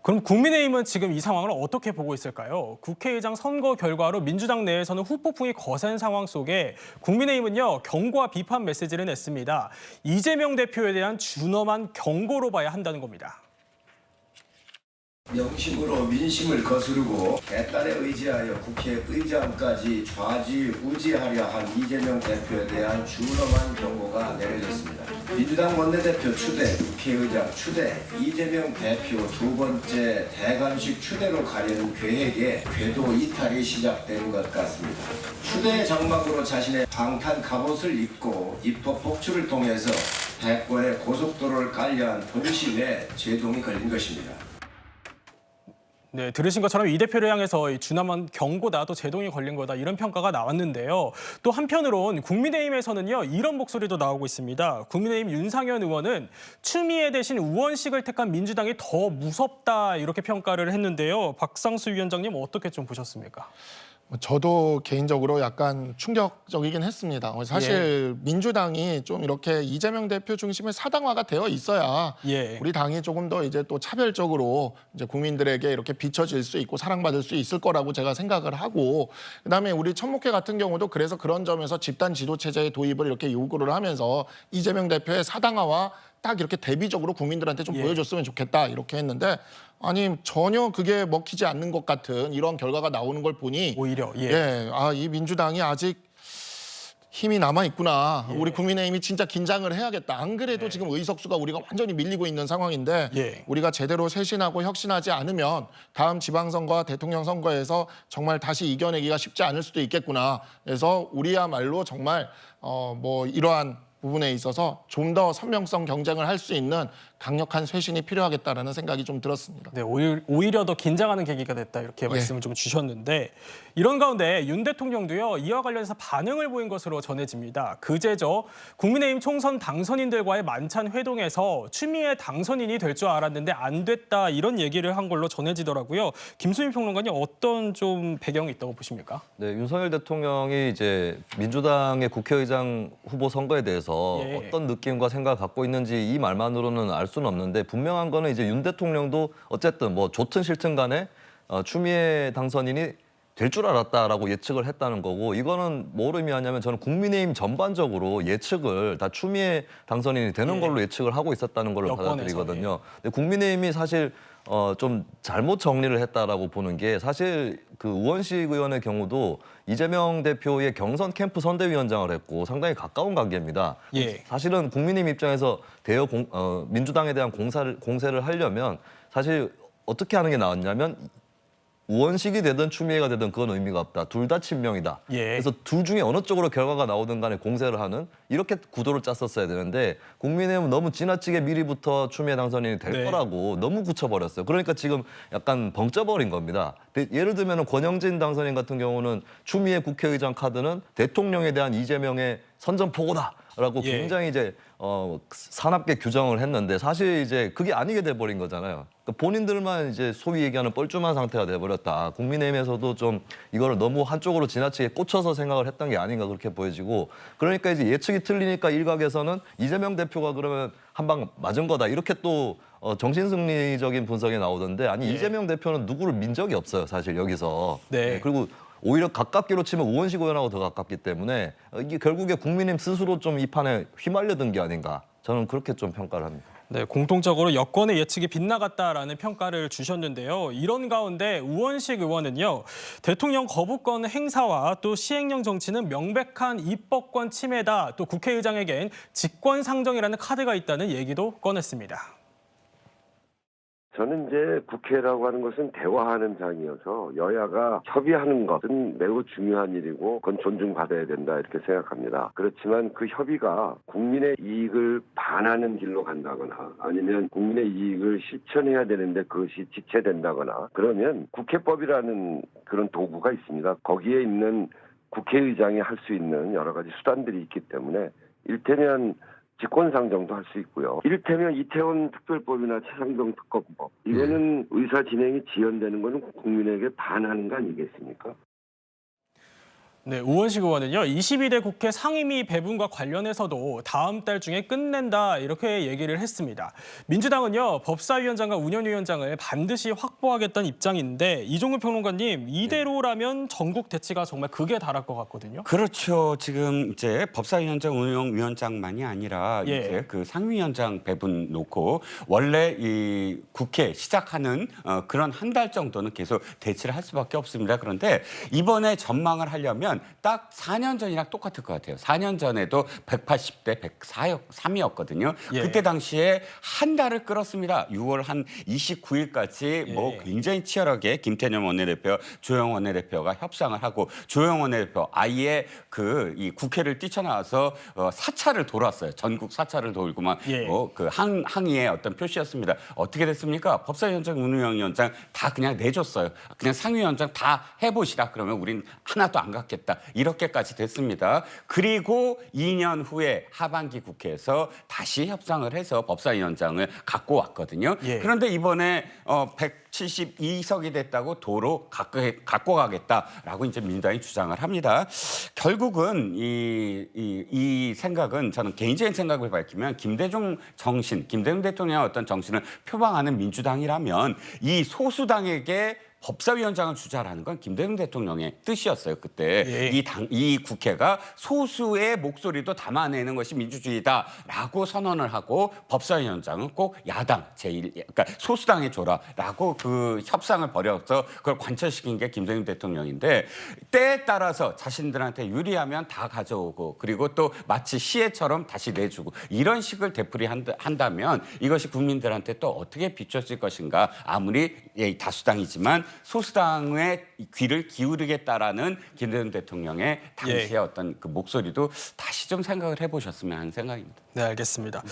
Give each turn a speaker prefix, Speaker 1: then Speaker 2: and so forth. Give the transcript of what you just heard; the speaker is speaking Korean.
Speaker 1: 그럼 국민의힘은 지금 이 상황을 어떻게 보고 있을까요? 국회의장 선거 결과로 민주당 내에서는 후폭풍이 거센 상황 속에 국민의힘은요, 경고와 비판 메시지를 냈습니다. 이재명 대표에 대한 준엄한 경고로 봐야 한다는 겁니다.
Speaker 2: 명심으로 민심을 거스르고 대단에 의지하여 국회의장까지 좌지우지하려 한 이재명 대표에 대한 준엄한 경고가 내려졌습니다. 민주당 원내대표 추대, 국회의장 추대, 이재명 대표 두 번째 대관식 추대로 가려는 계획에 궤도 이탈이 시작된 것 같습니다. 추대 장막으로 자신의 방탄 갑옷을 입고 입법 복출을 통해서 대권의 고속도로를 깔려한 본심에 제동이 걸린 것입니다.
Speaker 1: 네, 들으신 것처럼 이 대표를 향해서 이 준엄한 경고다, 또 제동이 걸린 거다 이런 평가가 나왔는데요. 또 한편으론 국민의힘에서는요, 이런 목소리도 나오고 있습니다. 국민의힘 윤상현 의원은 추미애 대신 우원식을 택한 민주당이 더 무섭다 이렇게 평가를 했는데요. 박상수 위원장님 어떻게 좀 보셨습니까?
Speaker 3: 저도 개인적으로 약간 충격적이긴 했습니다. 사실 민주당이 좀 이렇게 이재명 대표 중심의 사당화가 되어 있어야 우리 당이 조금 더 이제 또 차별적으로 이제 국민들에게 이렇게 비춰질 수 있고 사랑받을 수 있을 거라고 제가 생각을 하고, 그다음에 우리 천목회 같은 경우도 그래서 그런 점에서 집단 지도 체제의 도입을 이렇게 요구를 하면서 이재명 대표의 사당화와 딱 이렇게 대비적으로 국민들한테 좀 보여줬으면 좋겠다 이렇게 했는데, 아니 전혀 그게 먹히지 않는 것 같은 이런 결과가 나오는 걸 보니
Speaker 1: 오히려
Speaker 3: 이 민주당이 아직 힘이 남아 있구나. 우리 국민의힘이 진짜 긴장을 해야겠다. 안 그래도 지금 의석수가 우리가 완전히 밀리고 있는 상황인데 우리가 제대로 쇄신하고 혁신하지 않으면 다음 지방선거와 대통령 선거에서 정말 다시 이겨내기가 쉽지 않을 수도 있겠구나. 그래서 우리야말로 정말 이러한 부분에 있어서 좀 더 선명성 경쟁을 할 수 있는 강력한 쇄신이 필요하겠다라는 생각이 좀 들었습니다.
Speaker 1: 네, 오히려 더 긴장하는 계기가 됐다 이렇게 말씀을 좀 주셨는데, 이런 가운데 윤 대통령도요, 이와 관련해서 반응을 보인 것으로 전해집니다. 그제죠, 국민의힘 총선 당선인들과의 만찬 회동에서 추미애 당선인이 될 줄 알았는데 안 됐다 이런 얘기를 한 걸로 전해지더라고요. 김수민 평론가님 어떤 좀 배경이 있다고 보십니까?
Speaker 4: 네, 윤석열 대통령이 이제 민주당의 국회의장 후보 선거에 대해서 어떤 느낌과 생각을 갖고 있는지 이 말만으로는 알 수는 없는데, 분명한 거는 이제 윤 대통령도 어쨌든 뭐 좋든 싫든 간에 추미애 당선인이 될 줄 알았다라고 예측을 했다는 거고, 이거는 뭘 의미하냐면 저는 국민의힘 전반적으로 예측을 다 추미애 당선인이 되는 걸로 예측을 하고 있었다는 걸로 받아들이거든요. 근데 국민의힘이 사실 좀 잘못 정리를 했다라고 보는 게, 사실 그 우원식 의원의 경우도 이재명 대표의 경선 캠프 선대위원장을 했고 상당히 가까운 관계입니다. 사실은 국민의힘 입장에서 민주당에 대한 공세를 하려면 사실 어떻게 하는 게 나왔냐면, 우원식이 되든 추미애가 되든 그건 의미가 없다. 둘 다 친명이다. 그래서 둘 중에 어느 쪽으로 결과가 나오든 간에 공세를 하는, 이렇게 구도를 짰었어야 되는데 국민의힘은 너무 지나치게 미리부터 추미애 당선인이 될 거라고 너무 굳혀버렸어요. 그러니까 지금 약간 벙쪄버린 겁니다. 예를 들면 권영진 당선인 같은 경우는 추미애 국회의장 카드는 대통령에 대한 이재명의 선전포고다 라고 굉장히 이제 사납게 규정을 했는데, 사실 이제 그게 아니게 돼버린 거잖아요. 그러니까 본인들만 이제 소위 얘기하는 뻘쭘한 상태가 돼버렸다. 국민의힘에서도 좀 이거를 너무 한쪽으로 지나치게 꽂혀서 생각을 했던 게 아닌가 그렇게 보여지고, 그러니까 이제 예측이 틀리니까 일각에서는 이재명 대표가 그러면 한 방 맞은 거다 이렇게 또 정신승리적인 분석이 나오던데, 아니 이재명 대표는 누구를 민 적이 없어요 사실 여기서. 그리고 오히려 가깝기로 치면 우원식 의원하고 더 가깝기 때문에 이게 결국에 국민의힘 스스로 좀 이 판에 휘말려든 게 아닌가, 저는 그렇게 좀 평가를 합니다.
Speaker 1: 네, 공통적으로 여권의 예측이 빗나갔다라는 평가를 주셨는데요. 이런 가운데 우원식 의원은요, 대통령 거부권 행사와 또 시행령 정치는 명백한 입법권 침해다, 또 국회의장에겐 직권상정이라는 카드가 있다는 얘기도 꺼냈습니다.
Speaker 5: 저는 이제 국회라고 하는 것은 대화하는 장이어서 여야가 협의하는 것은 매우 중요한 일이고 그건 존중받아야 된다 이렇게 생각합니다. 그렇지만 그 협의가 국민의 이익을 반하는 길로 간다거나 아니면 국민의 이익을 실천해야 되는데 그것이 지체된다거나 그러면 국회법이라는 그런 도구가 있습니다. 거기에 있는 국회의장이 할 수 있는 여러 가지 수단들이 있기 때문에 일테면 직권상정도 할 수 있고요. 이를테면 이태원 특별법이나 최상병 특검법, 이거는 의사 진행이 지연되는 것은 국민에게 반하는 거 아니겠습니까?
Speaker 1: 네, 우원식 의원은요, 22대 국회 상임위 배분과 관련해서도 다음 달 중에 끝낸다 이렇게 얘기를 했습니다. 민주당은요, 법사위원장과 운영위원장을 반드시 확보하겠다는 입장인데 이종근 평론가님, 이대로라면 전국 대치가 정말 극에 달할 것 같거든요.
Speaker 6: 그렇죠. 지금 이제 법사위원장, 운영위원장만이 아니라
Speaker 1: 예.
Speaker 6: 이제 그 상임위원장 배분 놓고 원래 이 국회 시작하는 그런 한 달 정도는 계속 대치를 할 수밖에 없습니다. 그런데 이번에 전망을 하려면 딱 4년 전이랑 똑같을 것 같아요. 4년 전에도 180대 103이었거든요.
Speaker 1: 예.
Speaker 6: 그때 당시에 한 달을 끌었습니다. 6월 한 29일까지 뭐
Speaker 1: 예.
Speaker 6: 굉장히 치열하게 김태년 원내대표, 조영 원내대표가 협상을 하고 조영 원내대표 아예 이 국회를 뛰쳐나와서 사찰을 돌았어요. 전국 사찰을 돌고 막
Speaker 1: 예.
Speaker 6: 그 항의의 어떤 표시였습니다. 어떻게 됐습니까? 법사위원장, 운영위원장 다 그냥 내줬어요. 그냥 상위위원장 다 해보시라. 그러면 우린 하나도 안 갖겠다. 이렇게까지 됐습니다. 그리고 2년 후에 하반기 국회에서 다시 협상을 해서 법사위원장을 갖고 왔거든요.
Speaker 1: 예.
Speaker 6: 그런데 이번에 172석이 됐다고 도로 갖고 가겠다라고 이제 민주당이 주장을 합니다. 결국은 이 생각은 저는 개인적인 생각을 밝히면 김대중 대통령의 어떤 정신을 표방하는 민주당이라면 이 소수당에게 법사위원장을 주자라는 건 김대중 대통령의 뜻이었어요. 그때
Speaker 1: 예.
Speaker 6: 이 국회가 소수의 목소리도 담아내는 것이 민주주의다라고 선언을 하고 법사위원장은 꼭 야당 그러니까 소수당에 줘라라고 그 협상을 벌여서 그걸 관철시킨 게 김대중 대통령인데 때에 따라서 자신들한테 유리하면 다 가져오고 그리고 또 마치 시혜처럼 다시 내주고 이런 식을 되풀이한다면 이것이 국민들한테 또 어떻게 비춰질 것인가 아무리 다수당이지만 소수당의 귀를 기울이겠다라는 김대중 대통령의 당시의 어떤 그 목소리도 다시 좀 생각을 해보셨으면 하는 생각입니다.
Speaker 1: 네, 알겠습니다.